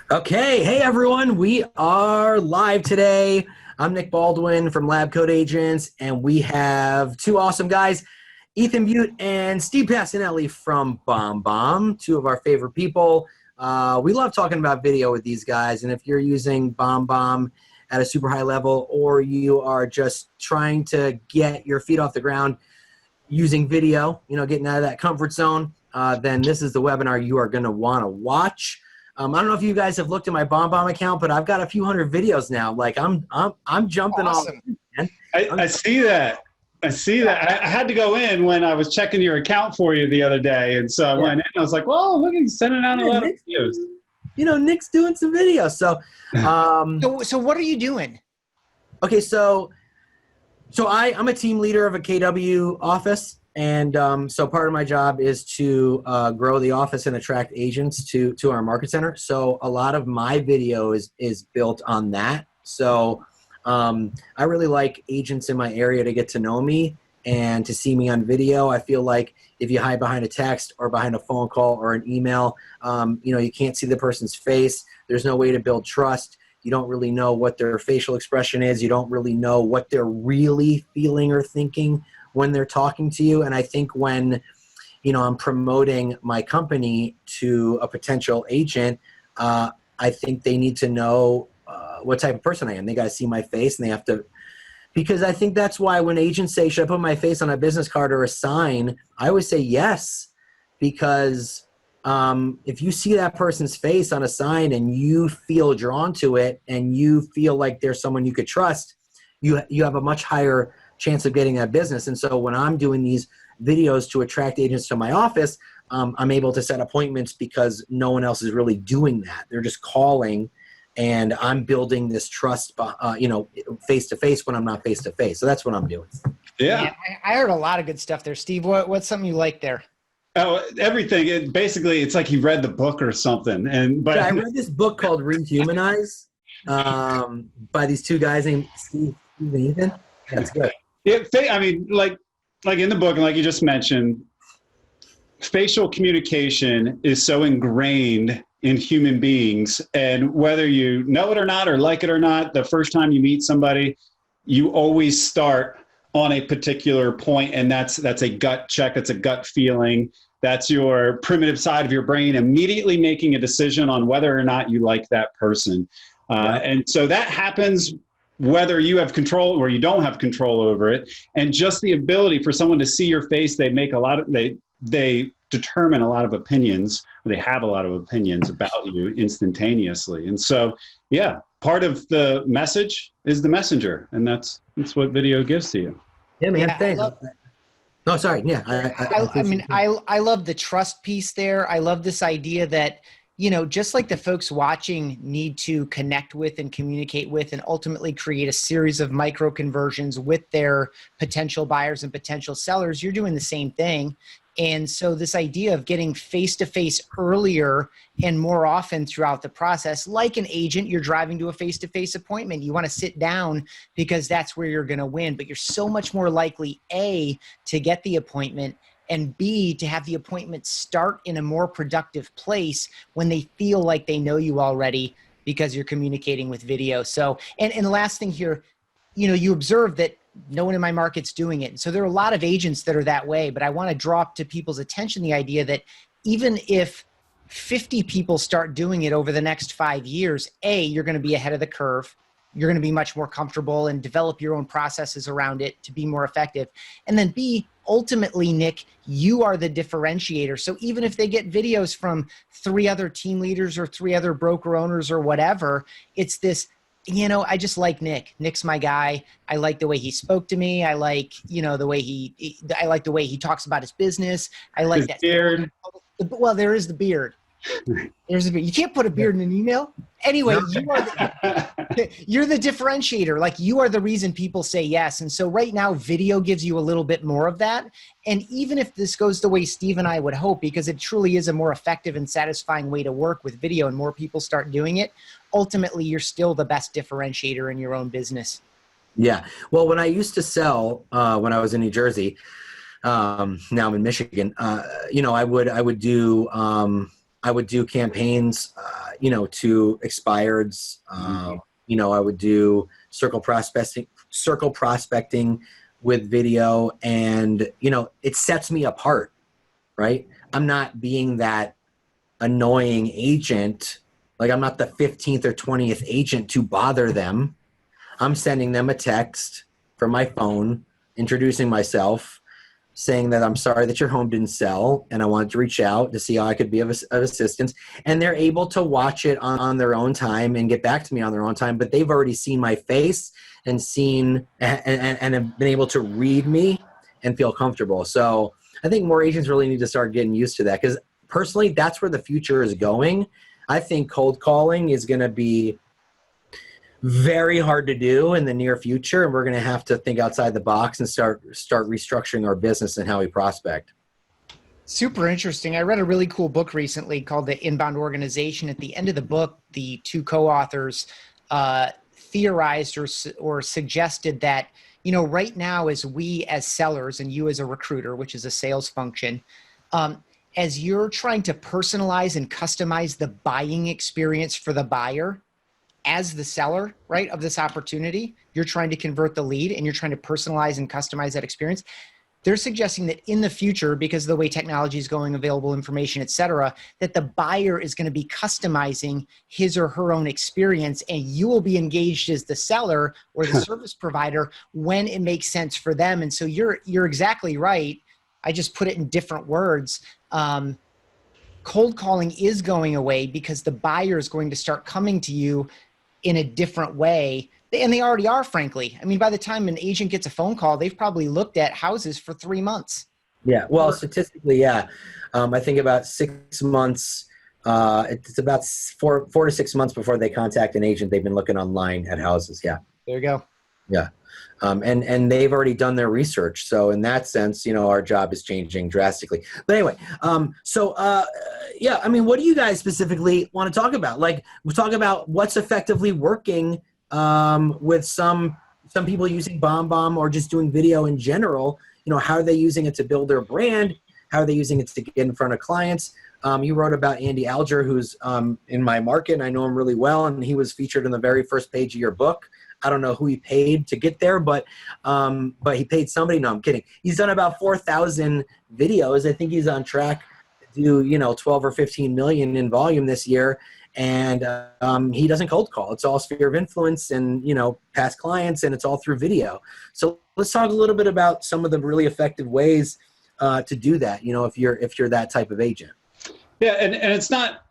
Okay, hey everyone, we are live today. I'm Nick Baldwin from Lab Code Agents, and we have two awesome guys, Ethan Beute and Steve Pacinelli from BombBomb, two of our favorite people. We love talking about video with these guys, and if you're using BombBomb at a super high level, or you are just trying to get your feet off the ground using video, getting out of that comfort zone, then this is the webinar you are going to want to watch. I don't know if you guys have looked at my BombBomb account, but I've got a few hundred videos now. Like I'm jumping Awesome. all. I see that. I see that. I had to go in when I was checking your account for you the other day, and so I went in. And I was like, "Well, look, he's sending out a lot of videos." Nick's doing some videos. So, So what are you doing? okay, so I'm a team leader of a KW office. And so part of my job is to grow the office and attract agents to our market center. So a lot of my video is built on that. So I really like agents in my area to get to know me and to see me on video. I feel like if you hide behind a text or behind a phone call or an email, you can't see the person's face. There's no way to build trust. You don't really know what their facial expression is. You don't really know what they're really feeling or thinking when they're talking to you. And I think when, I'm promoting my company to a potential agent, I think they need to know what type of person I am. They got to see my face, and they have to, because I think that's why when agents say, should I put my face on a business card or a sign? I always say yes, because if you see that person's face on a sign and you feel drawn to it and you feel like there's someone you could trust, you have a much higher chance of getting that business. And so when I'm doing these videos to attract agents to my office, I'm able to set appointments because no one else is really doing that. They're just calling, and I'm building this trust, face to face when I'm not face to face. So that's what I'm doing. Yeah. I heard a lot of good stuff there, Steve. What's something you like there? Oh, everything. It's like he read the book or something. But I read this book called Rehumanize by these two guys named Steve and Ethan. That's good. I mean, like in the book, and like you just mentioned, facial communication is so ingrained in human beings, and whether you know it or not, or like it or not, the first time you meet somebody, you always start on a particular point, and that's a gut check. It's a gut feeling. That's your primitive side of your brain immediately making a decision on whether or not you like that person. And so that happens whether you have control or you don't have control over it. And just the ability for someone to see your face, they determine a lot of opinions, or they have a lot of opinions about you instantaneously. And so, yeah, part of the message is the messenger, and that's what video gives to you. Yeah, man. Yeah, Thanks. No, sorry. Yeah. I love the trust piece there. I love this idea that, just like the folks watching need to connect with and communicate with and ultimately create a series of micro conversions with their potential buyers and potential sellers, you're doing the same thing. And so this idea of getting face-to-face earlier and more often throughout the process, like an agent, you're driving to a face-to-face appointment. You want to sit down because that's where you're going to win, but you're so much more likely, A, to get the appointment, and B, to have the appointment start in a more productive place when they feel like they know you already because you're communicating with video. So, and the last thing here, you observe that no one in my market's doing it. So there are a lot of agents that are that way, but I want to draw to people's attention the idea that even if 50 people start doing it over the next 5 years, A, you're going to be ahead of the curve. You're going to be much more comfortable and develop your own processes around it to be more effective. And then B, ultimately, Nick, you are the differentiator. So even if they get videos from 3 other team leaders or 3 other broker owners or whatever, it's this, I just like Nick. Nick's my guy. I like the way he spoke to me. I like, the way I like the way he talks about his business. I like his that beard. Well, there is the beard. There's a beard. You can't put a beard in an email. Anyway, you're the differentiator. Like, you are the reason people say yes. And so right now, video gives you a little bit more of that. And even if this goes the way Steve and I would hope, because it truly is a more effective and satisfying way to work with video and more people start doing it, ultimately, you're still the best differentiator in your own business. Yeah. Well, when I used to sell, when I was in New Jersey, now I'm in Michigan, I would do I would do campaigns, to expireds. I would do circle prospecting with video, and it sets me apart, right? I'm not being that annoying agent. Like, I'm not the 15th or 20th agent to bother them. I'm sending them a text from my phone, introducing myself, saying that I'm sorry that your home didn't sell, and I wanted to reach out to see how I could be of assistance. And they're able to watch it on their own time and get back to me on their own time, but they've already seen my face and have been able to read me and feel comfortable. So I think more agents really need to start getting used to that, because personally, that's where the future is going. I think cold calling is going to be very hard to do in the near future, and we're going to have to think outside the box and start restructuring our business and how we prospect. Super interesting. I read a really cool book recently called The Inbound Organization. At the end of the book, the two co-authors theorized or suggested that, right now, as we as sellers and you as a recruiter, which is a sales function, as you're trying to personalize and customize the buying experience for the buyer, as the seller, right, of this opportunity, you're trying to convert the lead and you're trying to personalize and customize that experience. They're suggesting that in the future, because of the way technology is going, available information, et cetera, that the buyer is going to be customizing his or her own experience, and you will be engaged as the seller or the service provider when it makes sense for them. And so you're exactly right. I just put it in different words. Cold calling is going away because the buyer is going to start coming to you in a different way. And they already are, frankly. I mean, by the time an agent gets a phone call, they've probably looked at houses for 3 months. Yeah. Well, statistically, yeah. I think about 6 months, it's about 4 to 6 months before they contact an agent. They've been looking online at houses. Yeah. There you go. Yeah. And they've already done their research. So in that sense, our job is changing drastically. But anyway, what do you guys specifically want to talk about? Like, we'll talk about what's effectively working with some people using BombBomb or just doing video in general. How are they using it to build their brand? How are they using it to get in front of clients? You wrote about Andy Alger, who's in my market, and I know him really well, and he was featured on the very first page of your book. I don't know who he paid to get there, but he paid somebody. No, I'm kidding. He's done about 4,000 videos. I think he's on track to do 12 or 15 million in volume this year. And he doesn't cold call. It's all sphere of influence and past clients, and it's all through video. So let's talk a little bit about some of the really effective ways to do that. If you're that type of agent. Yeah, and it's not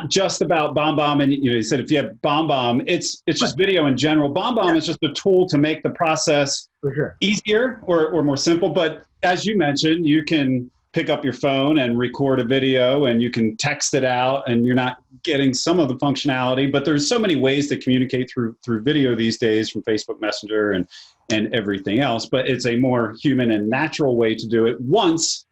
just about BombBomb. And you said if you have BombBomb, it's just video in general. BombBomb is just a tool to make the process for sure easier or more simple. But as you mentioned, you can pick up your phone and record a video, and you can text it out, and you're not getting some of the functionality. But there's so many ways to communicate through video these days, from Facebook Messenger and everything else. But it's a more human and natural way to do it once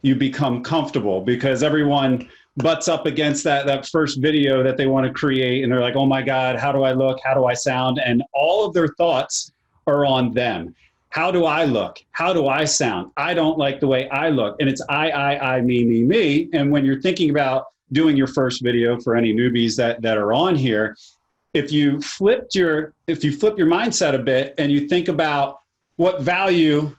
you become comfortable, because everyone butts up against that first video that they want to create, and they're like, oh my God, how do I look? How do I sound? And all of their thoughts are on them. How do I look? How do I sound? I don't like the way I look. And it's I, me. And when you're thinking about doing your first video, for any newbies that are on here, if you flip your mindset a bit and you think about what value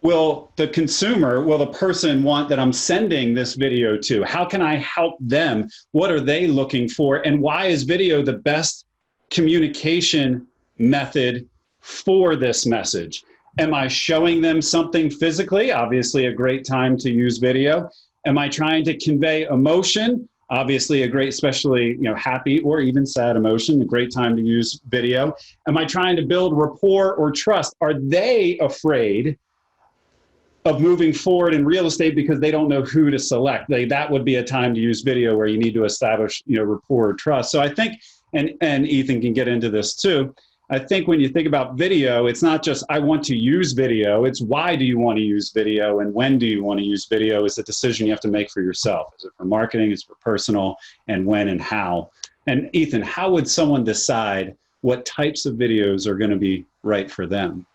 will the person want that I'm sending this video to? How can I help them? What are they looking for? And why is video the best communication method for this message? Am I showing them something physically? Obviously a great time to use video. Am I trying to convey emotion? Obviously a great, especially happy or even sad emotion, a great time to use video. Am I trying to build rapport or trust? Are they afraid of moving forward in real estate because they don't know who to select? That would be a time to use video, where you need to establish rapport or trust. So I think, and Ethan can get into this too, I think when you think about video, it's not just I want to use video, it's why do you want to use video, and when do you want to use video is a decision you have to make for yourself. Is it for marketing, is it for personal, and when and how? And Ethan, how would someone decide what types of videos are going to be right for them?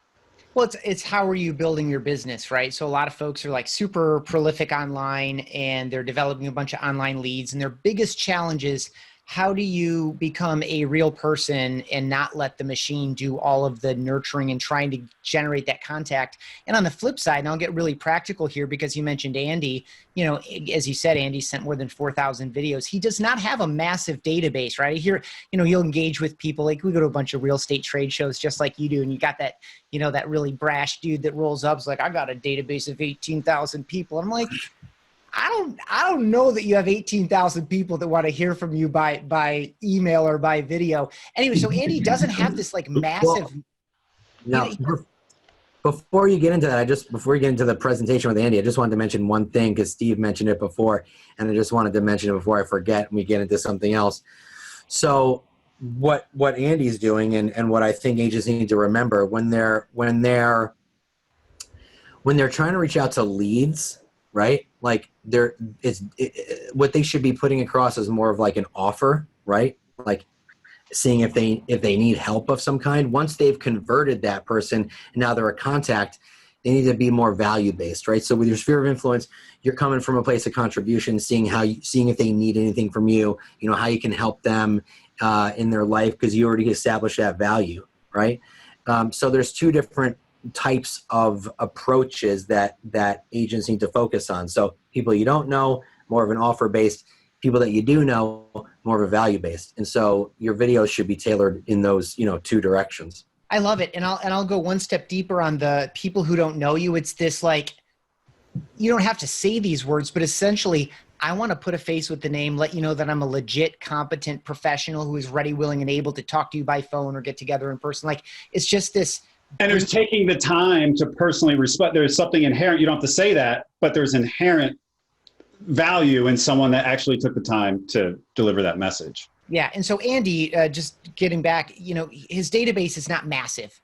Well, it's how are you building your business, right? So a lot of folks are like super prolific online and they're developing a bunch of online leads, and their biggest challenge is how do you become a real person and not let the machine do all of the nurturing and trying to generate that contact? And on the flip side, and I'll get really practical here because you mentioned Andy, you know, as you said, Andy sent more than 4,000 videos. He does not have a massive database, right? Here, you know, he'll engage with people. Like we go to a bunch of real estate trade shows just like you do. And you got that, you know, that really brash dude that rolls up. It's like, I got a database of 18,000 people. I'm like, I don't know that you have 18,000 people that want to hear from you by email or by video. Anyway, so Andy doesn't have this like massive. Well, no, before you get into that, before you get into the presentation with Andy, I just wanted to mention one thing because Steve mentioned it before, and I just wanted to mention it before I forget and we get into something else. So what Andy's doing and what I think agents need to remember when they're trying to reach out to leads, right? Like what they should be putting across is more of like an offer, right? Like seeing if they need help of some kind. Once they've converted that person and now they're a contact, they need to be more value-based, right? So with your sphere of influence, you're coming from a place of contribution, seeing if they need anything from you, you know, how you can help them in their life because you already established that value, right? So there's two different types of approaches that agents need to focus on. So people you don't know, more of an offer-based. People that you do know, more of a value-based. And so your videos should be tailored in those, you know, two directions. I love it. And I'll go one step deeper on the people who don't know you. It's this like, you don't have to say these words, but essentially I want to put a face with the name, let you know that I'm a legit, competent professional who is ready, willing, and able to talk to you by phone or get together in person. Like it's just this. And there's taking the time to personally respect. There's something inherent. You don't have to say that, but there's inherent value in someone that actually took the time to deliver that message. Yeah. And so Andy, just getting back, you know, his database is not massive,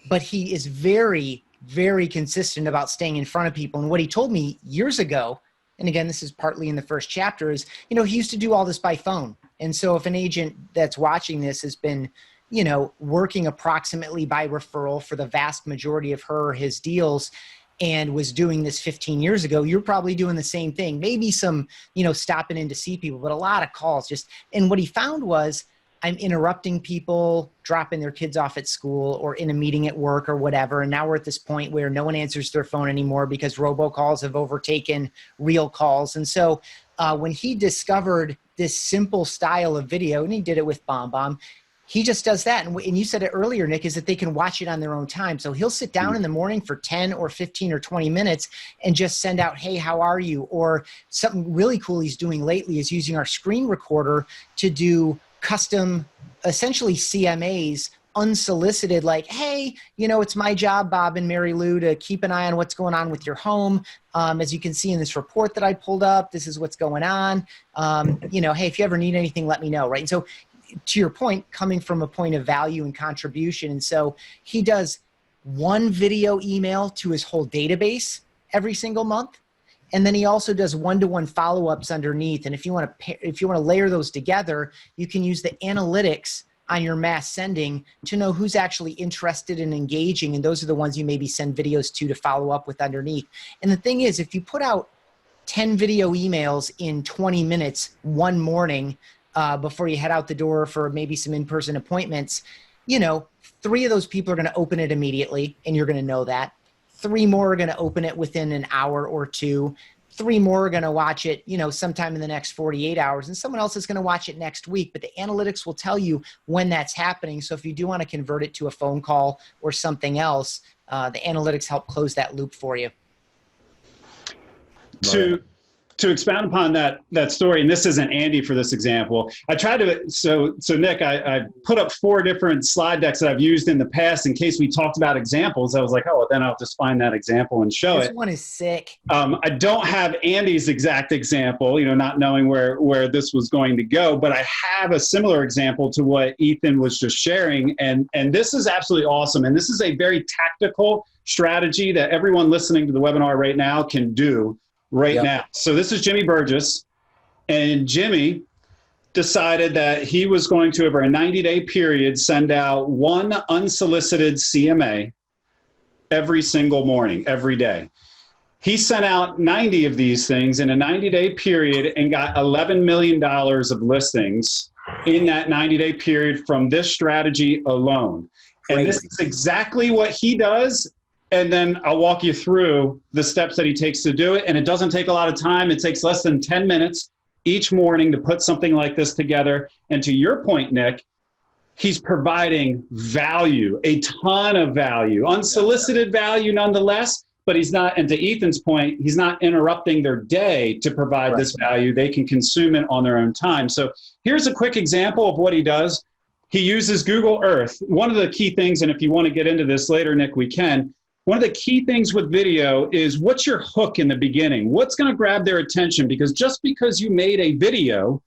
but he is very, very consistent about staying in front of people. And what he told me years ago, and again, this is partly in the first chapter, is, you know, he used to do all this by phone. And so if an agent that's watching this has been, you know, working approximately by referral for the vast majority of her or his deals and was doing this 15 years ago, you're probably doing the same thing. Maybe some, you know, stopping in to see people, but a lot of calls just, and what he found was I'm interrupting people, dropping their kids off at school or in a meeting at work or whatever. And now we're at this point where no one answers their phone anymore because robocalls have overtaken real calls. And so when he discovered this simple style of video, and he did it with BombBomb, he just does that. And you said it earlier, Nick, is that they can watch it on their own time. So he'll sit down in the morning for 10 or 15 or 20 minutes and just send out, hey, how are you? Or something really cool he's doing lately is using our screen recorder to do custom, essentially CMAs, unsolicited, like, hey, you know, it's my job, Bob and Mary Lou, to keep an eye on what's going on with your home. As you can see in this report that I pulled up, this is what's going on. You know, hey, if you ever need anything, let me know, right? And so to your point, coming from a point of value and contribution. And so he does one video email to his whole database every single month. And then he also does one-to-one follow-ups underneath. And if you want to layer those together, you can use the analytics on your mass sending to know who's actually interested in engaging. And those are the ones you maybe send videos to follow up with underneath. And the thing is, if you put out 10 video emails in 20 minutes one morning, before you head out the door for maybe some in-person appointments, you know, 3 of those people are going to open it immediately, and you're going to know that. 3 more are going to open it within an hour or 2. 3 more are going to watch it, you know, sometime in the next 48 hours, and someone else is going to watch it next week. But the analytics will tell you when that's happening. So if you do want to convert it to a phone call or something else, the analytics help close that loop for you. To expound upon that story, and this isn't Andy for this example, I tried to, so Nick, I put up 4 different slide decks that I've used in the past in case we talked about examples. I was like, oh, well, then I'll just find that example and show it. This one is sick. I don't have Andy's exact example, you know, not knowing where this was going to go, but I have a similar example to what Ethan was just sharing. And this is absolutely awesome. And this is a very tactical strategy that everyone listening to the webinar right now can do now. So this is Jimmy Burgess, and Jimmy decided that he was going to, over a 90-day period, send out 1 unsolicited CMA every single morning, every day. He sent out 90 of these things in a 90-day period and got $11 million of listings in that 90-day period from this strategy alone. And this is exactly what he does. And then I'll walk you through the steps that he takes to do it. And it doesn't take a lot of time. It takes less than 10 minutes each morning to put something like this together. And to your point, Nick, he's providing value, a ton of value, unsolicited value nonetheless. But he's not, and to Ethan's point, he's not interrupting their day to provide this value. They can consume it on their own time. So here's a quick example of what he does. He uses Google Earth. One of the key things, and if you want to get into this later, Nick, we can. One of the key things with video is what's your hook in the beginning? What's going to grab their attention? Because just because you made a video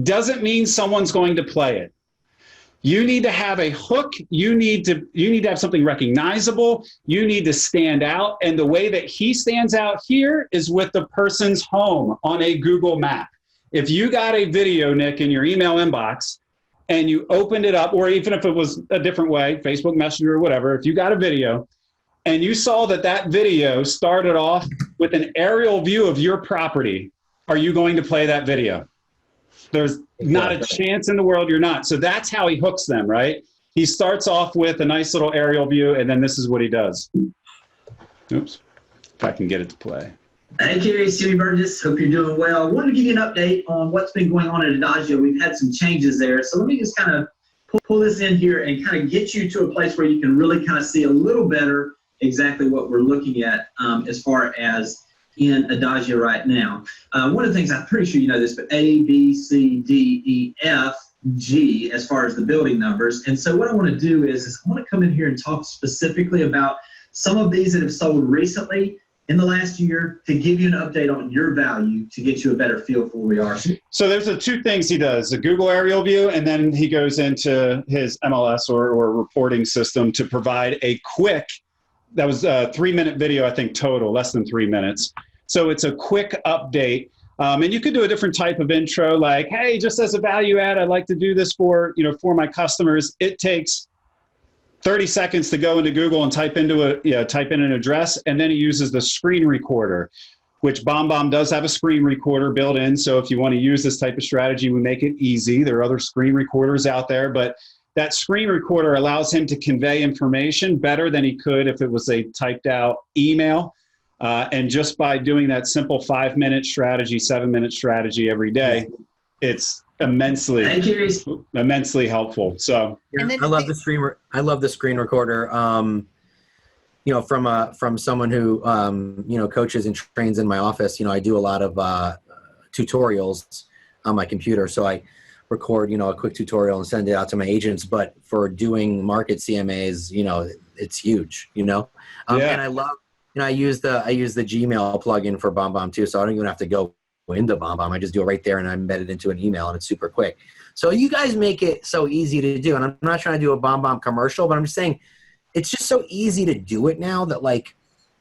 doesn't mean someone's going to play it. You need to have a hook. You need to have something recognizable. You need to stand out. And the way that he stands out here is with the person's home on a Google map. If you got a video, Nick, in your email inbox and you opened it up, or even if it was a different way, Facebook Messenger or whatever, if you got a video and you saw that that video started off with an aerial view of your property, are you going to play that video? There's not a chance in the world you're not. So that's how he hooks them, right? He starts off with a nice little aerial view, and then this is what he does. Oops, if I can get it to play. Hey, Kerry, it's Jimmy Burgess. Hope you're doing well. I wanted to give you an update on what's been going on at Adagio. We've had some changes there. So let me just kind of pull this in here and kind of get you to a place where you can really kind of see a little better exactly what we're looking at as far as in Adagio right now. One of the things, I'm pretty sure you know this, but A, B, C, D, E, F, G, as far as the building numbers. And so what I want to do is I want to come in here and talk specifically about some of these that have sold recently in the last year to give you an update on your value to get you a better feel for where we are. So there's the two things he does, the Google aerial view, and then he goes into his MLS or reporting system to provide a quick, that was a 3-minute video, I think, total, less than 3 minutes. So it's a quick update. And you could do a different type of intro, like, hey, just as a value add, I'd like to do this for my customers. It takes 30 seconds to go into Google and type in an address, and then he uses the screen recorder, which BombBomb does have a screen recorder built in. So if you want to use this type of strategy, we make it easy. There are other screen recorders out there, but that screen recorder allows him to convey information better than he could if it was a typed out email. And just by doing that simple 5-minute strategy, 7-minute strategy every day, it's immensely helpful. So I love the screen recorder. From someone who coaches and trains in my office. I do a lot of tutorials on my computer, so I record a quick tutorial and send it out to my agents. But for doing market CMAs, it's huge. And I love. I use the Gmail plugin for BombBomb too, so I don't even have to go into BombBomb. I just do it right there and I embed it into an email, and it's super quick. So you guys make it so easy to do, and I'm not trying to do a BombBomb commercial, but I'm just saying it's just so easy to do it now that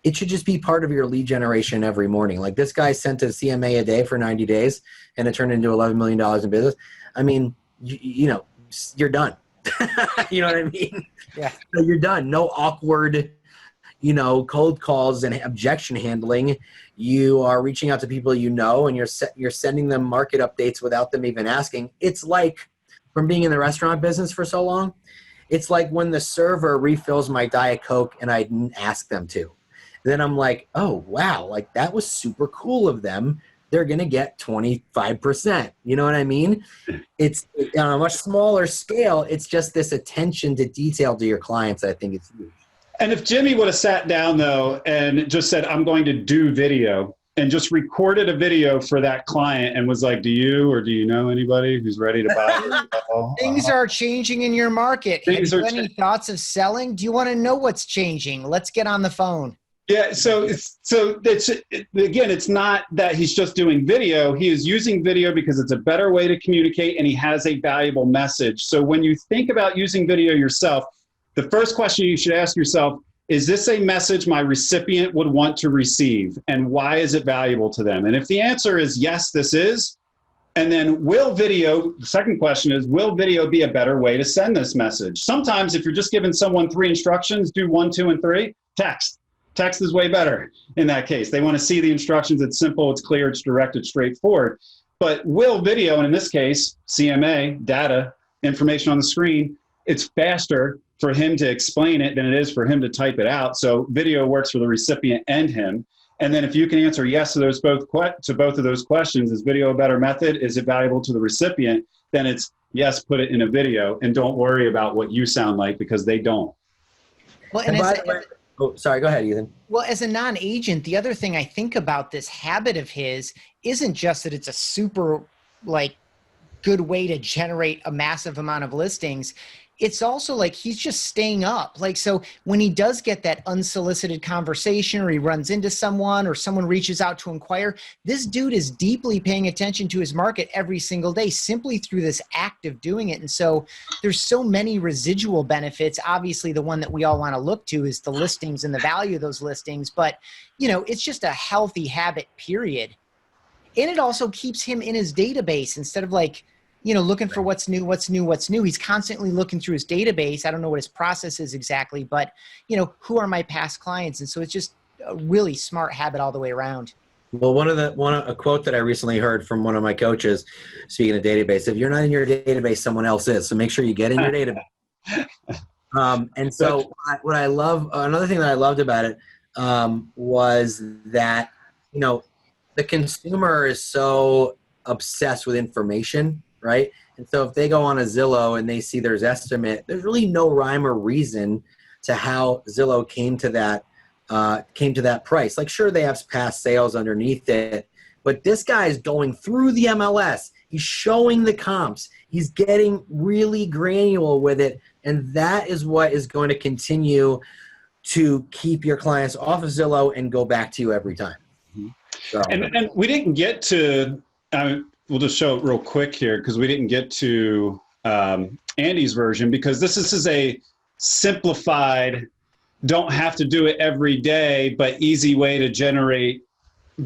it should just be part of your lead generation every morning. Like this guy sent a CMA a day for 90 days, and it turned into $11 million in business. I mean, you're done. You know what I mean? Yeah. So you're done. No awkward cold calls and objection handling. You are reaching out to people and you're sending them market updates without them even asking. It's like, from being in the restaurant business for so long, it's like when the server refills my Diet Coke and I didn't ask them to. Then I'm like, oh, wow, that was super cool of them. They're going to get 25%. You know what I mean? It's on a much smaller scale. It's just this attention to detail to your clients. I think it's huge. And if Jimmy would have sat down, though, and just said, I'm going to do video, and just recorded a video for that client and was like, do you know anybody who's ready to buy it? Things are changing in your market. Have you any thoughts of selling? Do you want to know what's changing? Let's get on the phone. Yeah, so it's not that he's just doing video. He is using video because it's a better way to communicate, and he has a valuable message. So when you think about using video yourself, the first question you should ask yourself, is this a message my recipient would want to receive? And why is it valuable to them? And if the answer is yes, this is, And then the second question is, will video be a better way to send this message? Sometimes if you're just giving someone 3 instructions, do 1, 2, and 3, text. Text is way better in that case. They want to see the instructions. It's simple, it's clear, it's direct, it's straightforward. But will video, and in this case, CMA, data, information on the screen, it's faster for him to explain it than it is for him to type it out. So video works for the recipient and him. And then if you can answer yes to both of those questions, is video a better method? Is it valuable to the recipient? Then it's yes, put it in a video, and don't worry about what you sound like, because they don't. Well, And by the way, oh, sorry, go ahead, Ethan. Well, as a non-agent, the other thing I think about this habit of his isn't just that it's a super good way to generate a massive amount of listings. It's also like he's just staying up. So when he does get that unsolicited conversation, or he runs into someone, or someone reaches out to inquire, this dude is deeply paying attention to his market every single day, simply through this act of doing it. And so there's so many residual benefits. Obviously, the one that we all want to look to is the listings and the value of those listings. But, it's just a healthy habit, period. And it also keeps him in his database instead of looking for what's new. He's constantly looking through his database. I don't know what his process is exactly, but who are my past clients? And so it's just a really smart habit all the way around. Well, a quote that I recently heard from one of my coaches, speaking of database, if you're not in your database, someone else is. So make sure you get in your database. And so what I love, another thing that I loved about it was that, the consumer is so obsessed with information, right? And so if they go on a Zillow and they see there's estimate, there's really no rhyme or reason to how Zillow came to that price. Sure, they have past sales underneath it, but this guy is going through the MLS. He's showing the comps. He's getting really granular with it, and that is what is going to continue to keep your clients off of Zillow and go back to you every time. So. And we didn't get to, we'll just show it real quick here, because we didn't get to Andy's version, because this is a simplified, don't have to do it every day, but easy way to generate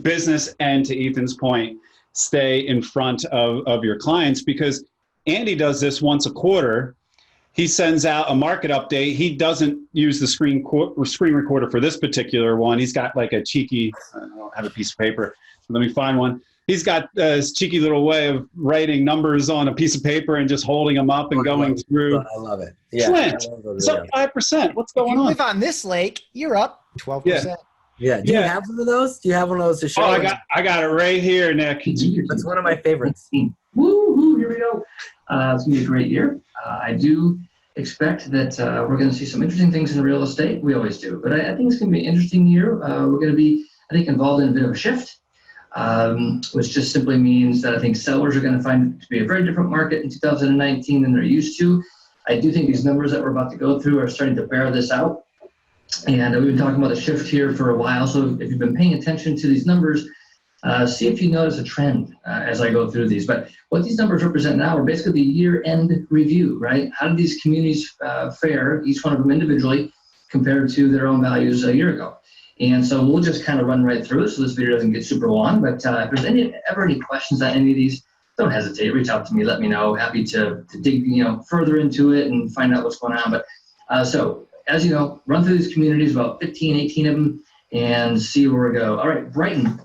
business, and, to Ethan's point, stay in front of your clients, because Andy does this once a quarter. He sends out a market update. He doesn't use the screen recorder for this particular one. He's got a cheeky, I don't have a piece of paper. Let me find one. He's got this cheeky little way of writing numbers on a piece of paper and just holding them up and going through. I love it. Yeah. Flint, it's up 5%. What's going on? If you live on this lake, you're up 12%. Yeah. Do you have one of those? Do you have one of those to show? Oh, I got it right here, Nick. That's one of my favorites. Woo-hoo, here we go. It's going to be a great year. I do expect that we're going to see some interesting things in real estate. We always do. But I think it's going to be an interesting year. We're going to be, I think, involved in a bit of a shift, which just simply means that I think sellers are going to find it to be a very different market in 2019 than they're used to. I do think these numbers that we're about to go through are starting to bear this out. And we've been talking about the shift here for a while. So if you've been paying attention to these numbers, see if you notice a trend as I go through these. But what these numbers represent now are basically the year-end review, right? How did these communities fare, each one of them individually, compared to their own values a year ago? And so we'll just kind of run right through it so this video doesn't get super long. But if there's ever any questions on any of these, don't hesitate. Reach out to me. Let me know. Happy to dig further into it and find out what's going on. But so as you know, run through these communities, about 15, 18 of them, and see where we go. All right, Brighton.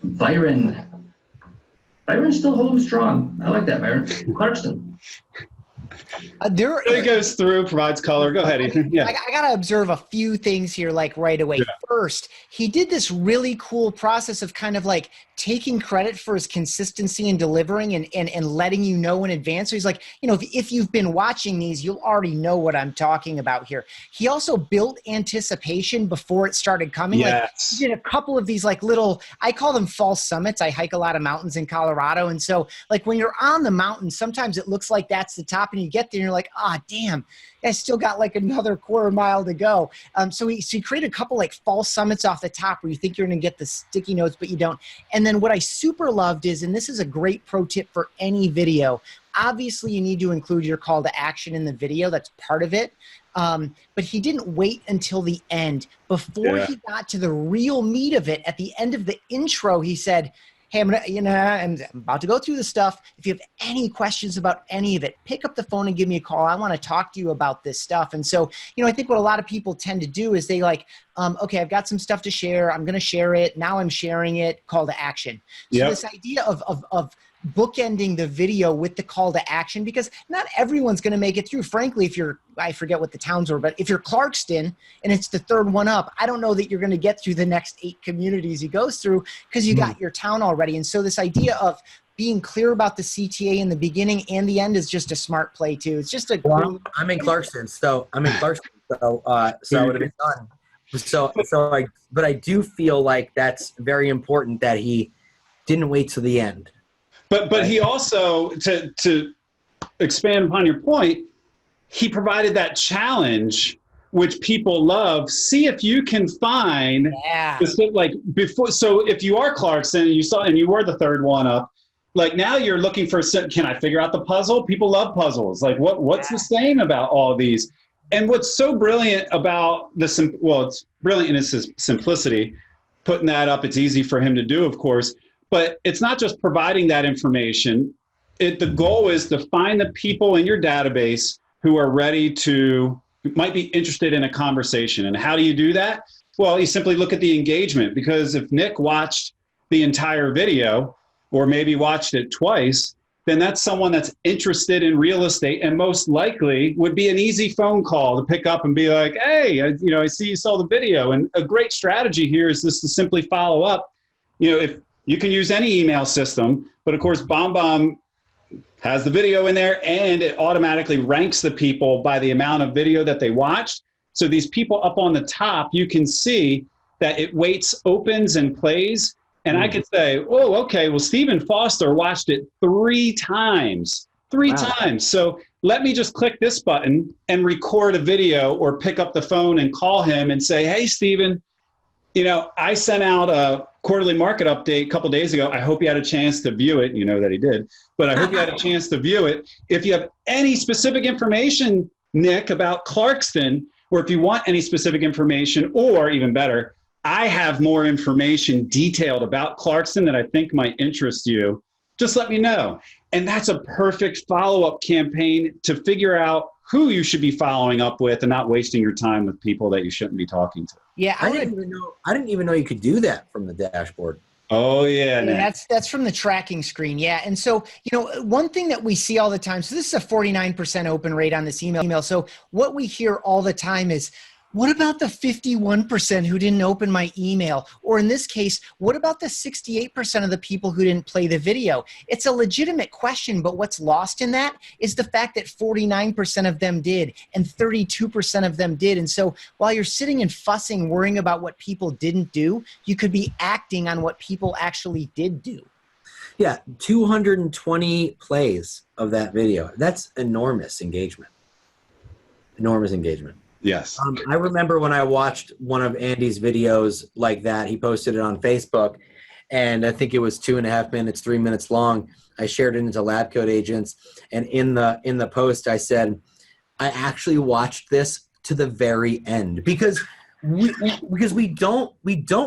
Byron's still holding strong. I like that, Byron. Clarkston. It goes through, provides color. Go ahead, Ethan. Yeah. I got to observe a few things here, right away. Yeah. First, he did this really cool process of kind of taking credit for his consistency in delivering and letting you know in advance. So he's like, if you've been watching these, you'll already know what I'm talking about here. He also built anticipation before it started coming. Yes. He did a couple of these little, I call them false summits. I hike a lot of mountains in Colorado. And so when you're on the mountain, sometimes it looks like that's the top and you get there and you're like, damn, I still got another quarter mile to go. So he created a couple false summits off the top where you think you're going to get the sticky notes, but you don't. And then what I super loved is, and this is a great pro tip for any video, obviously you need to include your call to action in the video. That's part of it. But he didn't wait until the end. Before he got to the real meat of it, at the end of the intro, he said, hey, I'm about to go through this stuff. If you have any questions about any of it, pick up the phone and give me a call. I want to talk to you about this stuff. And so, I think what a lot of people tend to do is they okay, I've got some stuff to share. I'm going to share it. Now I'm sharing it. Call to action. So this idea of bookending the video with the call to action, because not everyone's going to make it through. Frankly, I forget what the towns were, but if you're Clarkston and it's the third one up, I don't know that you're going to get through the next 8 communities he goes through because you got your town already. And so this idea of being clear about the CTA in the beginning and the end is just a smart play too. It's just I'm in Clarkston, so it would have been done. But I do feel like that's very important that he didn't wait till the end. But he also, to expand upon your point, he provided that challenge, which people love. See if you can find before. So if you are Clarkson and you were the third one up, now you're looking for, can I figure out the puzzle? People love puzzles. What's the same about all of these? And what's so brilliant about it's brilliant in its simplicity. Putting that up, it's easy for him to do, of course. But it's not just providing that information. The goal is to find the people in your database who are might be interested in a conversation. And how do you do that? Well, you simply look at the engagement, because if Nick watched the entire video or maybe watched it twice, then that's someone that's interested in real estate and most likely would be an easy phone call to pick up and be like, hey, I see you saw the video. And a great strategy here is just to simply follow up. If you can use any email system, but of course, BombBomb has the video in there and it automatically ranks the people by the amount of video that they watched. So these people up on the top, you can see that it waits, opens, and plays. And I could say, oh, okay, well, Stephen Foster watched it 3 times. 3 times. So let me just click this button and record a video or pick up the phone and call him and say, hey, Stephen, I sent out a quarterly market update a couple days ago. I hope you had a chance to view it. You know that he did, but I hope you had a chance to view it. If you have any specific information, Nick, about Clarkston, or if you want any specific information, or even better, I have more information detailed about Clarkston that I think might interest you, just let me know. And that's a perfect follow-up campaign to figure out who you should be following up with and not wasting your time with people that you shouldn't be talking to. Yeah, I didn't even know you could do that from the dashboard. Oh yeah, that's from the tracking screen. Yeah, and so one thing that we see all the time. So this is a 49% open rate on this email. So what we hear all the time is, what about the 51% who didn't open my email? Or in this case, what about the 68% of the people who didn't play the video? It's a legitimate question, but what's lost in that is the fact that 49% of them did and 32% of them did. And so while you're sitting and fussing, worrying about what people didn't do, you could be acting on what people actually did do. Yeah, 220 plays of that video. That's enormous engagement. Enormous engagement. Yes. I remember when I watched one of Andy's videos like that, he posted it on Facebook, and I think it was 2.5 minutes, 3 minutes long. I shared it into Lab Coat Agents, and in the post I said, I actually watched this to the very end because we don't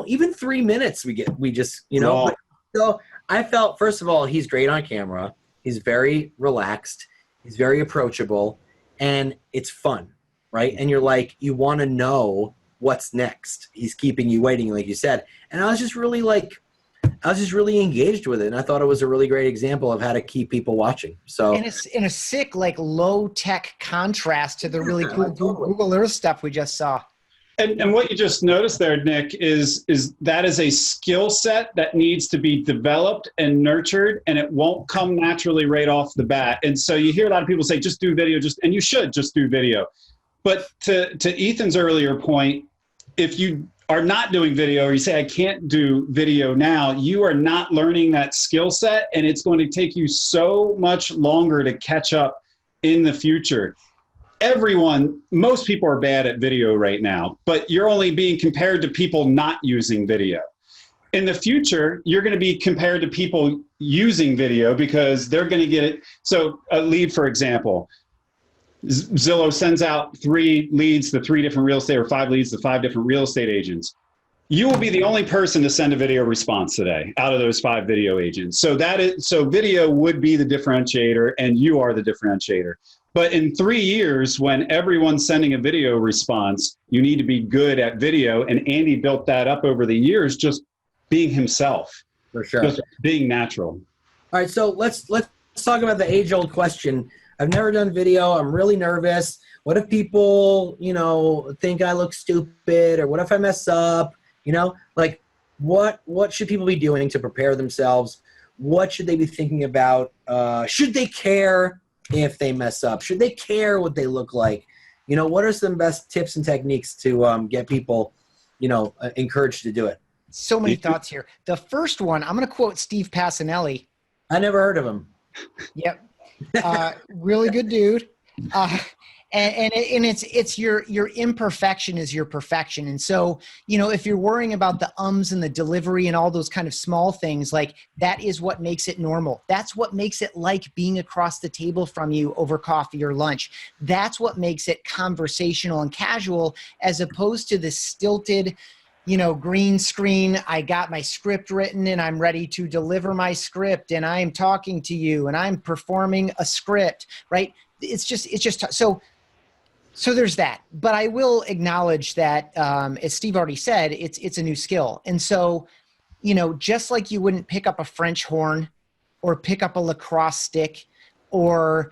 even 3 minutes we just Wow. So I felt, first of all, he's great on camera. He's very relaxed. He's very approachable, and it's fun. Right. And you're like, you want to know what's next. He's keeping you waiting, like you said. And I was just really engaged with it. And I thought it was a really great example of how to keep people watching. So, and it's in a sick, low tech contrast to the really cool Google Earth stuff we just saw. And what you just noticed there, Nick, is that is a skill set that needs to be developed and nurtured, and it won't come naturally right off the bat. And so you hear a lot of people say, just do video, and you should just do video. But to Ethan's earlier point, if you are not doing video or you say, I can't do video now, you are not learning that skill set, and it's going to take you so much longer to catch up in the future. Most people are bad at video right now, but you're only being compared to people not using video. In the future, you're going to be compared to people using video because they're going to get it. So a lead, for example, Zillow sends out 3 leads to 3 different real estate, or 5 leads to 5 different real estate agents. You will be the only person to send a video response today out of those 5 video agents. So video would be the differentiator, and you are the differentiator. But in 3 years, when everyone's sending a video response, you need to be good at video. And Andy built that up over the years, just being himself, For sure. just being natural. All right, so let's talk about the age-old question. I've never done video. I'm really nervous. What if people, think I look stupid, or what if I mess up? Like what should people be doing to prepare themselves? What should they be thinking about? Should they care if they mess up? Should they care what they look like? What are some best tips and techniques to get people, encouraged to do it? So many thoughts here. The first one, I'm going to quote Steve Pacinelli. I never heard of him. Yep. Really good dude. And it's your imperfection is your perfection. And so, if you're worrying about the ums and the delivery and all those kind of small things, like that is what makes it normal. That's what makes it like being across the table from you over coffee or lunch. That's what makes it conversational and casual, as opposed to the stilted, green screen. I got my script written and I'm ready to deliver my script and I'm talking to you and I'm performing a script, right? It's just so there's that. But I will acknowledge that, as Steve already said, it's a new skill. And so, just like you wouldn't pick up a French horn or pick up a lacrosse stick or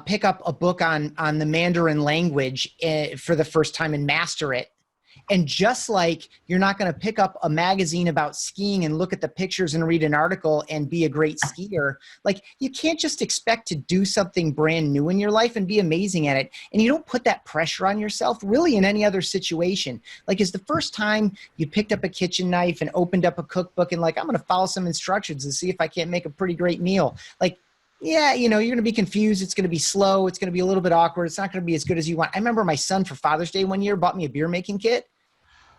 pick up a book on the Mandarin language for the first time and master it. And just like you're not going to pick up a magazine about skiing and look at the pictures and read an article and be a great skier, like you can't just expect to do something brand new in your life and be amazing at it. And you don't put that pressure on yourself really in any other situation. Like, is the first time you picked up a kitchen knife and opened up a cookbook and like, I'm going to follow some instructions and see if I can't make a pretty great meal. Like, yeah, you're going to be confused. It's going to be slow. It's going to be a little bit awkward. It's not going to be as good as you want. I remember my son for Father's Day one year bought me a beer making kit.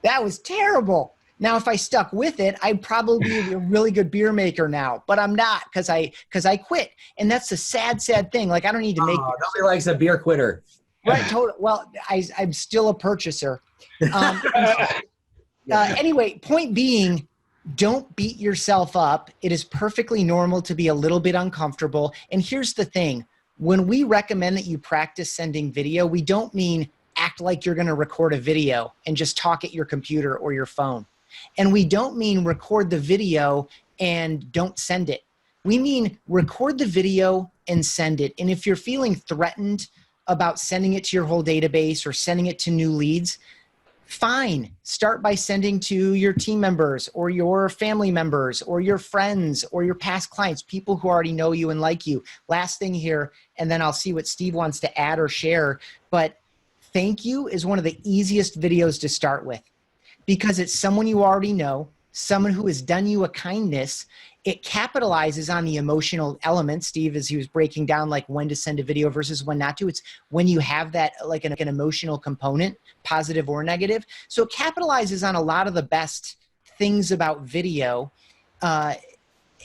That was terrible. Now, if I stuck with it, I'd probably be a really good beer maker now, but I'm not because I quit. And that's a sad thing. Like, I don't need to make. Nobody likes a beer quitter. Right. Totally. Well, I'm still a purchaser. Anyway, point being, don't beat yourself up. It is perfectly normal to be a little bit uncomfortable. And here's the thing. When we recommend that you practice sending video, we don't mean act like you're going to record a video and just talk at your computer or your phone. And we don't mean record the video and don't send it. We mean record the video and send it. And if you're feeling threatened about sending it to your whole database or sending it to new leads, fine. Start by sending to your team members or your family members or your friends or your past clients, people who already know you and like you. Last thing here, and then I'll see what Steve wants to add or share. But thank you is one of the easiest videos to start with because it's someone you already know, someone who has done you a kindness. It capitalizes on the emotional element, Steve, as he was breaking down like when to send a video versus when not to. It's when you have that like an emotional component, positive or negative. So it capitalizes on a lot of the best things about video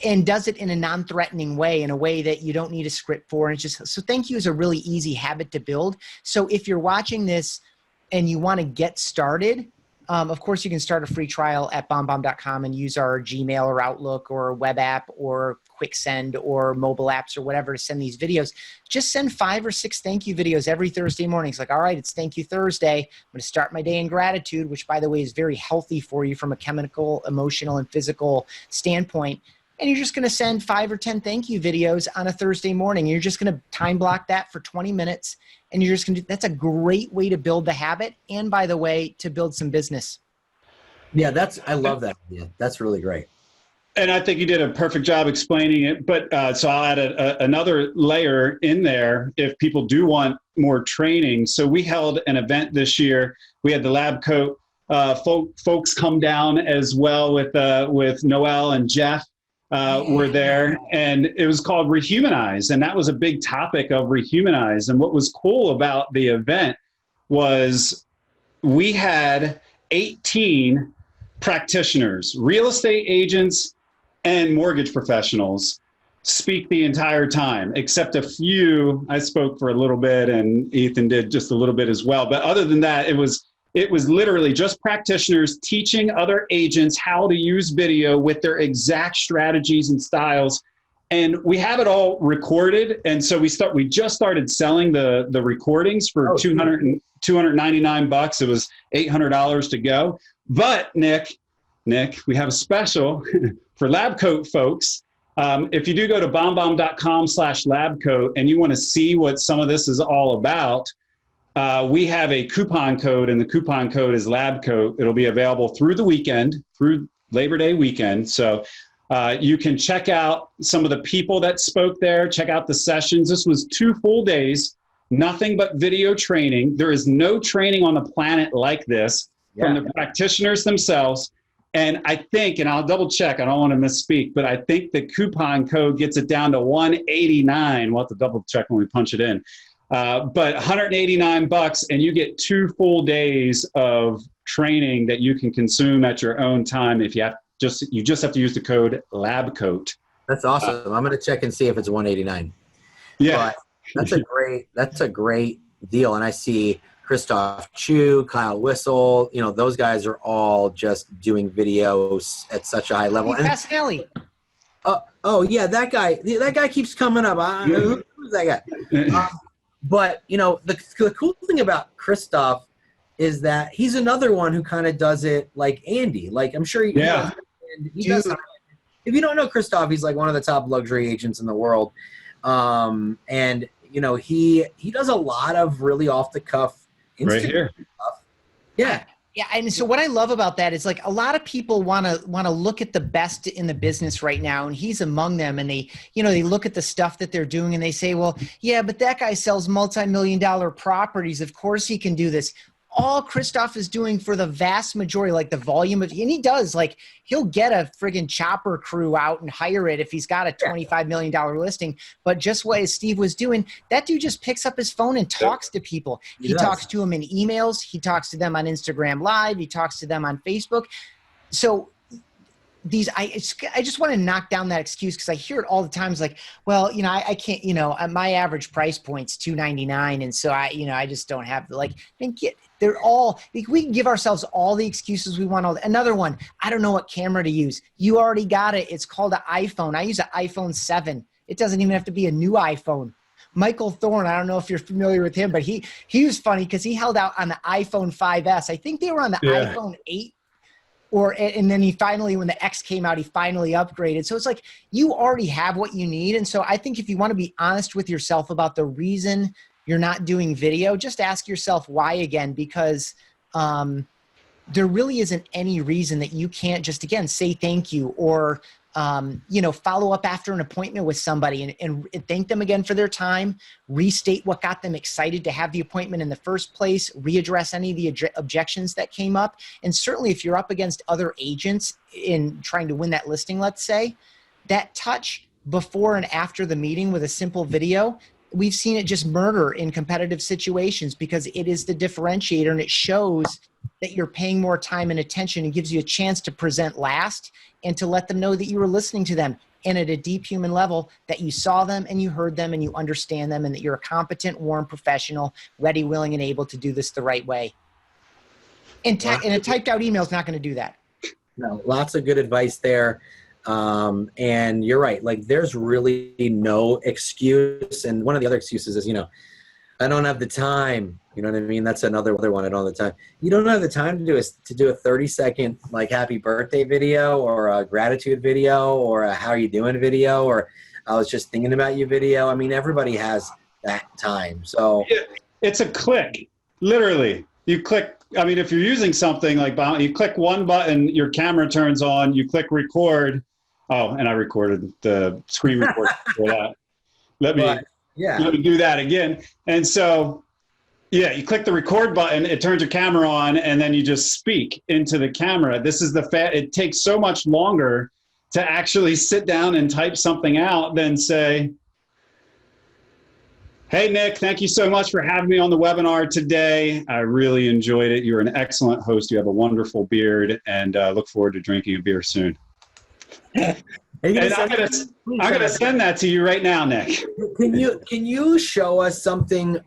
and does it in a non-threatening way, in a way that you don't need a script for. And it's just, so thank you is a really easy habit to build. So if you're watching this and you want to get started, of course, you can start a free trial at bombbomb.com and use our Gmail or Outlook or web app or Quick Send or mobile apps or whatever to send these videos. Just send 5 or 6 thank you videos every Thursday morning. It's like, all right, it's Thank You Thursday. I'm going to start my day in gratitude, which, by the way, is very healthy for you from a chemical, emotional, and physical standpoint. And you're just going to send 5 or 10 thank you videos on a Thursday morning. You're just going to time block that for 20 minutes. And you're just going to, that's a great way to build the habit. And by the way, to build some business. Yeah, I love that idea. That's really great. And I think you did a perfect job explaining it. But so I'll add another layer in there if people do want more training. So we held an event this year. We had the lab coat folks come down as well with Noel and Jeff. Were there, and it was called Rehumanize, and that was a big topic of Rehumanize. And what was cool about the event was we had 18 practitioners, real estate agents and mortgage professionals speak the entire time, except a few. I spoke for a little bit and Ethan did just a little bit as well. But other than that, it was It was literally just practitioners teaching other agents how to use video with their exact strategies and styles. And we have it all recorded. And so we just started selling the recordings for $299. It was $800 to go. But Nick, we have a special for lab coat folks. If you do go to bombbomb.com/labcoat and you want to see what some of this is all about, we have a coupon code, and the coupon code is LabCoat. It'll be available through the weekend, through Labor Day weekend. So you can check out some of the people that spoke there, check out the sessions. This was 2 full days, nothing but video training. There is no training on the planet like this from the practitioners themselves. And I think, and I'll double check, I don't want to misspeak, but I think the coupon code gets it down to $189. We'll have to double check when we punch it in. But $189, and you get 2 full days of training that you can consume at your own time. If you just have to use the code LabCoat. That's awesome. I'm going to check and see if it's $189. Yeah, but that's a great deal. And I see Christoph Chu, Kyle Whistle, those guys are all just doing videos at such a high level. And Pacinelli. Oh yeah, that guy keeps coming up. Who's that guy? But the cool thing about Christoph is that he's another one who kind of does it like Andy. Like I'm sure he does. If you don't know Christoph, he's like one of the top luxury agents in the world. And he does a lot of really off the cuff Instagram right here stuff. Yeah. Yeah, and so what I love about that is like a lot of people want to look at the best in the business right now, and he's among them. And they look at the stuff that they're doing, and they say, "Well, yeah, but that guy sells multi-million-dollar properties. Of course, he can do this." All Christoph is doing for the vast majority, like the volume of, and he does, like he'll get a friggin' chopper crew out and hire it if he's got a $25 million listing. But just what Steve was doing, that dude just picks up his phone and talks to people. He talks to them in emails. He talks to them on Instagram Live. He talks to them on Facebook. So I just want to knock down that excuse because I hear it all the time. It's like, well, I can't, my average price point's $299. And so I just don't have they're all, we can give ourselves all the excuses we want. Another one, I don't know what camera to use. You already got it. It's called an iPhone. I use an iPhone 7. It doesn't even have to be a new iPhone. Michael Thorne, I don't know if you're familiar with him, but he was funny because he held out on the iPhone 5S. I think they were on the iPhone 8. And then he finally, when the X came out, he finally upgraded. So it's like you already have what you need. And so I think if you want to be honest with yourself about the reason you're not doing video, just ask yourself why again, because there really isn't any reason that you can't just, again, say thank you or, follow up after an appointment with somebody and thank them again for their time, restate what got them excited to have the appointment in the first place, readdress any of the objections that came up. And certainly if you're up against other agents in trying to win that listing, let's say, that touch before and after the meeting with a simple video, we've seen it just murder in competitive situations because it is the differentiator and it shows that you're paying more time and attention and gives you a chance to present last and to let them know that you were listening to them and at a deep human level that you saw them and you heard them and you understand them and that you're a competent, warm professional, ready, willing, and able to do this the right way. And a typed out email is not going to do that. No, lots of good advice there. And you're right. Like there's really no excuse. And one of the other excuses is, I don't have the time. You know what I mean? That's another one. I don't have the time. You don't have the time to do a 30-second like happy birthday video or a gratitude video or a how you doing video or I was just thinking about you video. I mean, everybody has that time. So it's a click. Literally, you click. I mean, if you're using something like you click one button, your camera turns on. You click record. Oh, and I recorded the screen record for that. Let me do that again. And so, you click the record button, it turns your camera on, and then you just speak into the camera. This is it takes so much longer to actually sit down and type something out than say, hey, Nick, thank you so much for having me on the webinar today. I really enjoyed it. You're an excellent host. You have a wonderful beard, and look forward to drinking a beer soon. And I'm gonna send that to you right now, Nick. Can you show us something?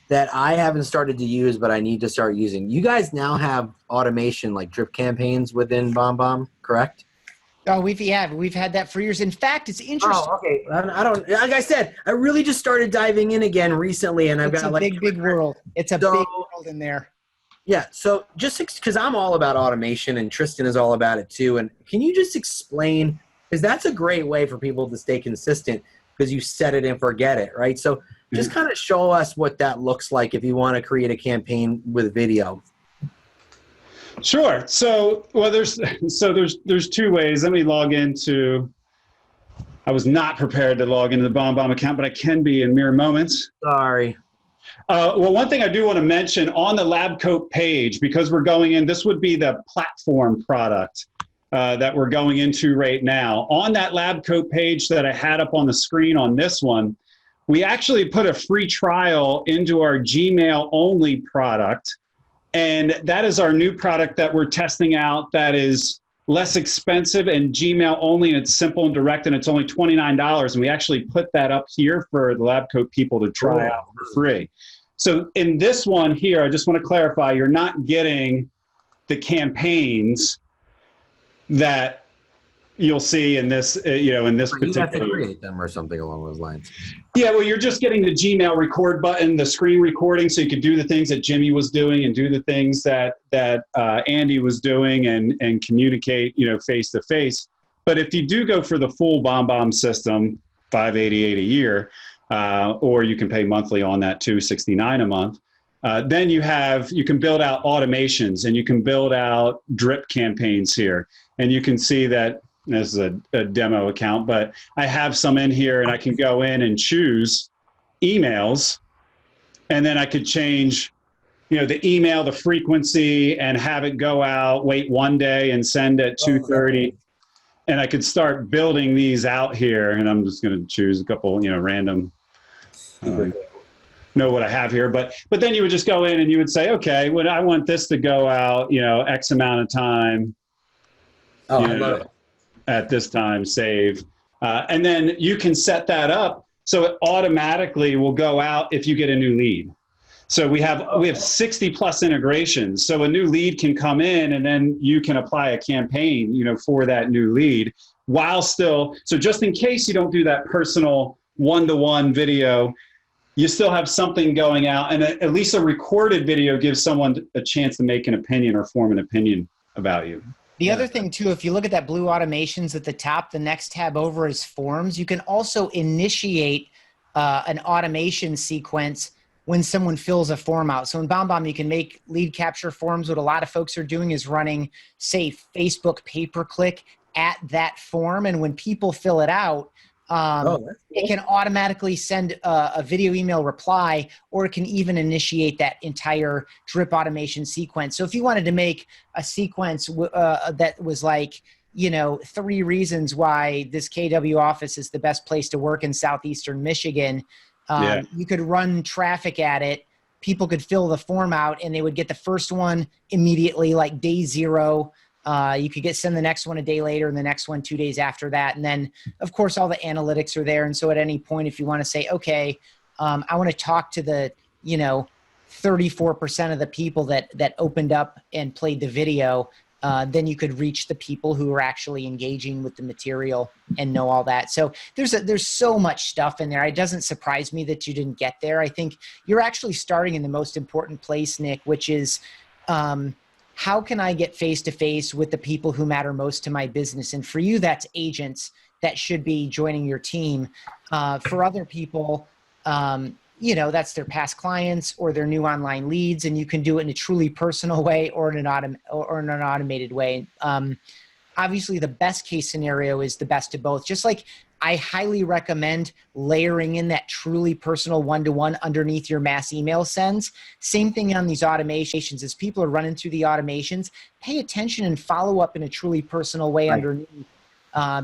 that I haven't started to use, but I need to start using. You guys now have automation like drip campaigns within BombBomb, correct? Oh, we've had that for years. In fact, it's interesting. Oh, okay. I don't, like I said, I really just started diving in again recently, and I've It's got a like big world. It's a So- big world in there. Yeah, so just because I'm all about automation and Tristan is all about it too, and can you just explain, because that's a great way for people to stay consistent because you set it and forget it, right? So just kind of show us what that looks like if you want to create a campaign with video. Sure. So, well, there's two ways. Let me log into. I was not prepared to log into the BombBomb account, but I can be in mere moments. Sorry. Well, one thing I do want to mention on the LabCoat page, because we're going in, this would be the platform product that we're going into right now. On that LabCoat page that I had up on the screen on this one, we actually put a free trial into our Gmail only product. And that is our new product that we're testing out that is less expensive and Gmail only, and it's simple and direct, and it's only $29. And we actually put that up here for the LabCoat people to try out for free. So in this one here, I just want to clarify, you're not getting the campaigns that you'll see in this, in this You have to particular. create them or something along those lines. Yeah, well, you're just getting the Gmail record button, the screen recording, so you could do the things that Jimmy was doing and do the things that Andy was doing and communicate, face to face. But if you do go for the full BombBomb system, $588 a year, or you can pay monthly on that too, $69 a month. Then you can build out automations and you can build out drip campaigns here, and you can see that. This is a demo account, but I have some in here and I can go in and choose emails, and then I could change, the email, the frequency, and have it go out, wait one day and send at 2:30. And I could start building these out here, and I'm just going to choose a couple, random, know what I have here. But then you would just go in and you would say, okay, well, I want this to go out, X amount of time. Oh, I love it. At this time, save. And then you can set that up so it automatically will go out if you get a new lead. So we have 60 plus integrations. So a new lead can come in and then you can apply a campaign, for that new lead while still, so just in case you don't do that personal one-to-one video, you still have something going out, and at least a recorded video gives someone a chance to make an opinion or form an opinion about you. The other thing too, if you look at that blue automations at the top, the next tab over is forms. You can also initiate an automation sequence when someone fills a form out. So in BombBomb, you can make lead capture forms. What a lot of folks are doing is running, say, Facebook pay-per-click at that form. And when people fill it out, it can automatically send a video email reply, or it can even initiate that entire drip automation sequence. So if you wanted to make a sequence that was like, 3 reasons why this KW office is the best place to work in Southeastern Michigan, you could run traffic at it. People could fill the form out and they would get the first one immediately, like day 0. You could send the next one a day later and the next one 2 days after that. And then, of course, all the analytics are there. And so at any point, if you want to say, okay, I want to talk to the, 34% of the people that opened up and played the video, then you could reach the people who are actually engaging with the material and know all that. So there's so much stuff in there. It doesn't surprise me that you didn't get there. I think you're actually starting in the most important place, Nick, which is, how can I get face-to-face with the people who matter most to my business? And for you, that's agents that should be joining your team. For other people, that's their past clients or their new online leads, and you can do it in a truly personal way or in an automated way. Obviously, the best case scenario is the best of both. Just like I highly recommend layering in that truly personal one-to-one underneath your mass email sends. Same thing on these automations. As people are running through the automations, pay attention and follow up in a truly personal way underneath.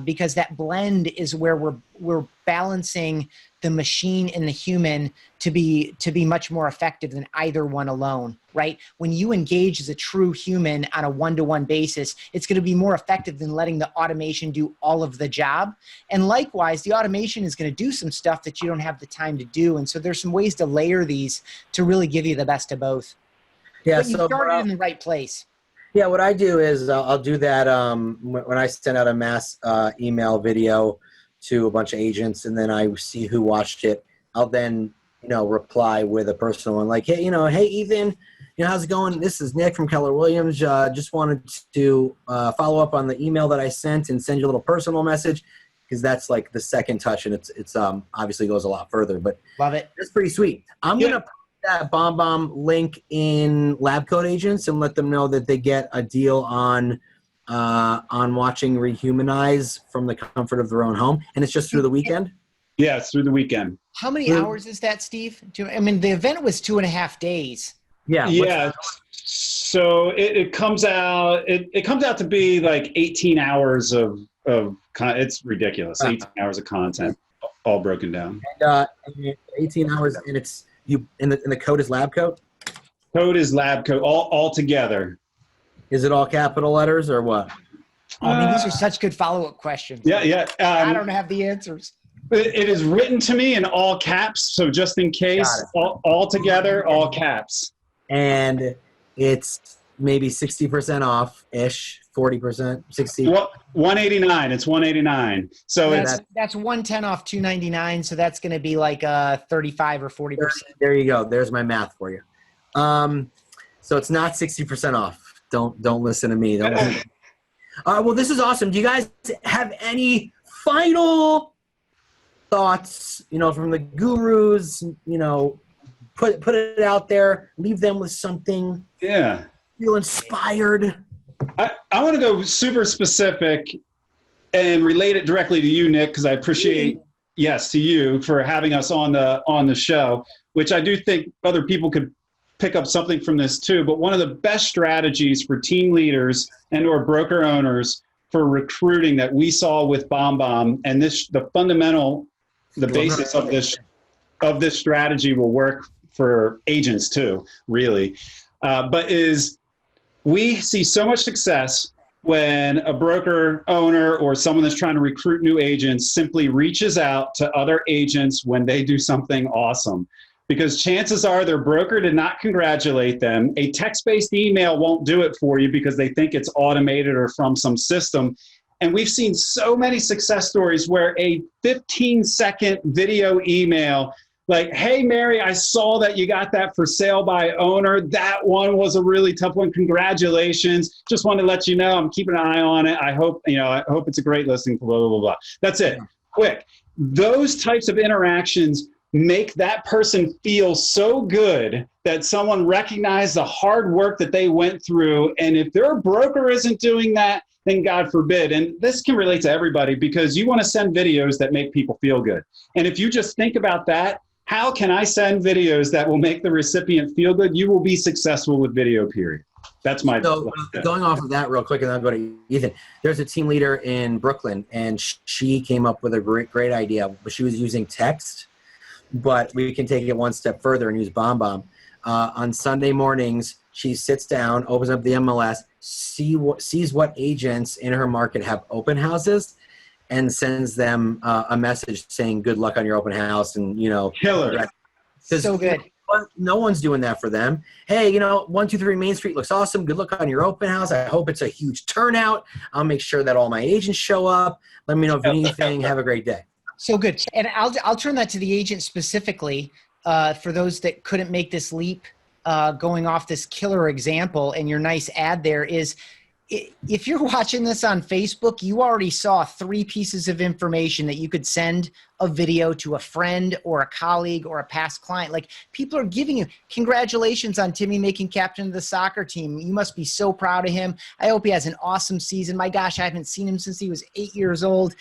because that blend is where we're balancing the machine and the human to be much more effective than either one alone, right? When you engage as a true human on a one-to-one basis, it's going to be more effective than letting the automation do all of the job. And likewise, the automation is going to do some stuff that you don't have the time to do. And so there's some ways to layer these to really give you the best of both. Yeah, but you started in the right place. Yeah, what I do is I'll do that when I send out a mass email video to a bunch of agents, and then I see who watched it. I'll then, reply with a personal one, like, hey, Ethan, how's it going? This is Nick from Keller Williams. Just wanted to follow up on the email that I sent and send you a little personal message, because that's like the second touch, and it's obviously goes a lot further. But love it. It's pretty sweet. I'm gonna put that BombBomb link in Lab Coat Agents and let them know that they get a deal on watching Rehumanize from the comfort of their own home, and it's just through the weekend. Yeah, it's through the weekend. How many hours is that, Steve? I mean, the event was 2.5 days. Yeah. Yeah. So it comes out. It comes out to be like 18 hours of it's ridiculous. 18 hours of content, all broken down. And 18 hours, and it's and the code is Lab Coat. Code is Lab Coat, all together. Is it all capital letters or what? I mean, these are such good follow-up questions. Yeah. I don't have the answers. It is written to me in all caps, so just in case, all together, all caps. And it's maybe 60% off-ish, 40%, 60. What? 189. It's 189. So that's 110 off 299. So that's going to be like 35 or 40%. There you go. There's my math for you. So it's not 60% off. Don't listen to me. Well, this is awesome. Do you guys have any final thoughts, from the gurus, put it out there, leave them with something. Yeah. Feel inspired. I want to go super specific and relate it directly to you, Nick, because I appreciate, to you for having us on the show, which I do think other people could pick up something from this too. But one of the best strategies for team leaders and or broker owners for recruiting that we saw with BombBomb, and the basis of this strategy will work for agents too, really. But we see so much success when a broker owner or someone that's trying to recruit new agents simply reaches out to other agents when they do something awesome. Because chances are their broker did not congratulate them. A text-based email won't do it for you because they think it's automated or from some system. And we've seen so many success stories where a 15-second video email, like, hey, Mary, I saw that you got that for sale by owner. That one was a really tough one. Congratulations. Just wanted to let you know I'm keeping an eye on it. I hope it's a great listing, blah, blah, blah, blah. That's it. Quick. Those types of interactions make that person feel so good that someone recognized the hard work that they went through. And if their broker isn't doing that, then God forbid. And this can relate to everybody, because you want to send videos that make people feel good. And if you just think about that, how can I send videos that will make the recipient feel good? You will be successful with video, period. That's my. So going off of that real quick, and then I'll go to Ethan. There's a team leader in Brooklyn, and she came up with a great idea. She was using text, but we can take it one step further and use BombBomb. On Sunday mornings, she sits down, opens up the MLS, sees what agents in her market have open houses, and sends them a message saying good luck on your open house, and killer. So good. No one's doing that for them. Hey, 123 Main Street looks awesome. Good luck on your open house. I hope it's a huge turnout. I'll make sure that all my agents show up. Let me know if you need anything. Have a great day. So good. And I'll turn that to the agent specifically for those that couldn't make this leap, going off this killer example. And your nice ad there is, if you're watching this on Facebook, you already saw 3 pieces of information that you could send a video to a friend or a colleague or a past client. Like, people are giving you, congratulations on Timmy making captain of the soccer team. You must be so proud of him. I hope he has an awesome season. My gosh, I haven't seen him since he was 8 years old.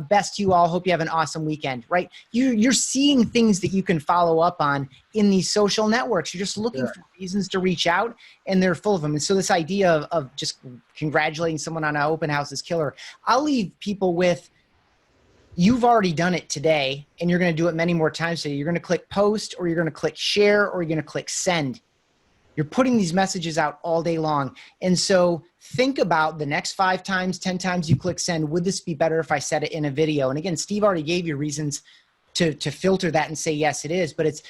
Best to you all. Hope you have an awesome weekend, right? You're seeing things that you can follow up on in these social networks. You're just looking for reasons to reach out, and they're full of them. And so this idea of just congratulating someone on an open house is killer. I'll leave people with, you've already done it today, and you're going to do it many more times today. You're going to click post, or you're going to click share, or you're going to click send. You're putting these messages out all day long. And so think about the next 5 times, 10 times you click send. Would this be better if I said it in a video? And again, Steve already gave you reasons to filter that and say, yes, it is. But it's,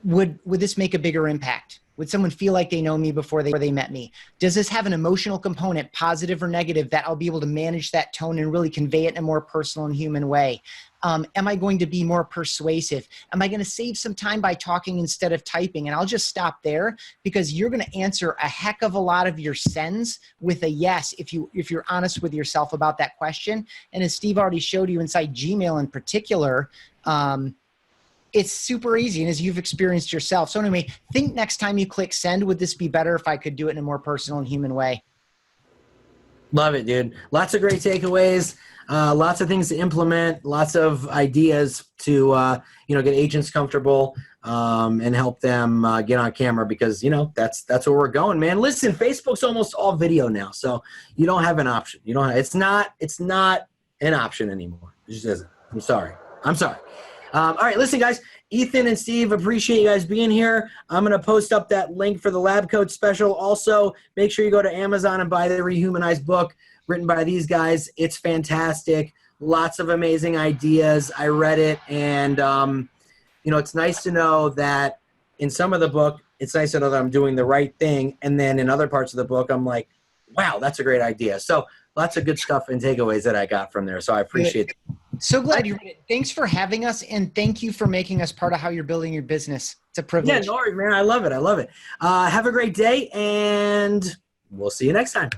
would this make a bigger impact? Would someone feel like they know me before they met me? Does this have an emotional component, positive or negative, that I'll be able to manage that tone and really convey it in a more personal and human way? Am I going to be more persuasive? Am I going to save some time by talking instead of typing? And I'll just stop there, because you're going to answer a heck of a lot of your sends with a yes if you're honest with yourself about that question. And as Steve already showed you inside Gmail in particular, it's super easy, and as you've experienced yourself. So anyway, think next time you click send, would this be better if I could do it in a more personal and human way? Love it, dude. Lots of great takeaways, lots of things to implement, lots of ideas to get agents comfortable and help them get on camera, because that's where we're going, man. Listen, Facebook's almost all video now, so you don't have an option. It's not an option anymore. It just isn't. I'm sorry. All right, listen, guys. Ethan and Steve, appreciate you guys being here. I'm going to post up that link for the Lab Coat special. Also, make sure you go to Amazon and buy the Rehumanize book written by these guys. It's fantastic. Lots of amazing ideas. I read it, and, it's nice to know that in some of the book, it's nice to know that I'm doing the right thing. And then in other parts of the book, I'm like, wow, that's a great idea. So lots of good stuff and takeaways that I got from there. So I appreciate it. So glad you read it. Thanks for having us, and thank you for making us part of how you're building your business. It's a privilege. Yeah, no worries, man. I love it. Have a great day, and we'll see you next time.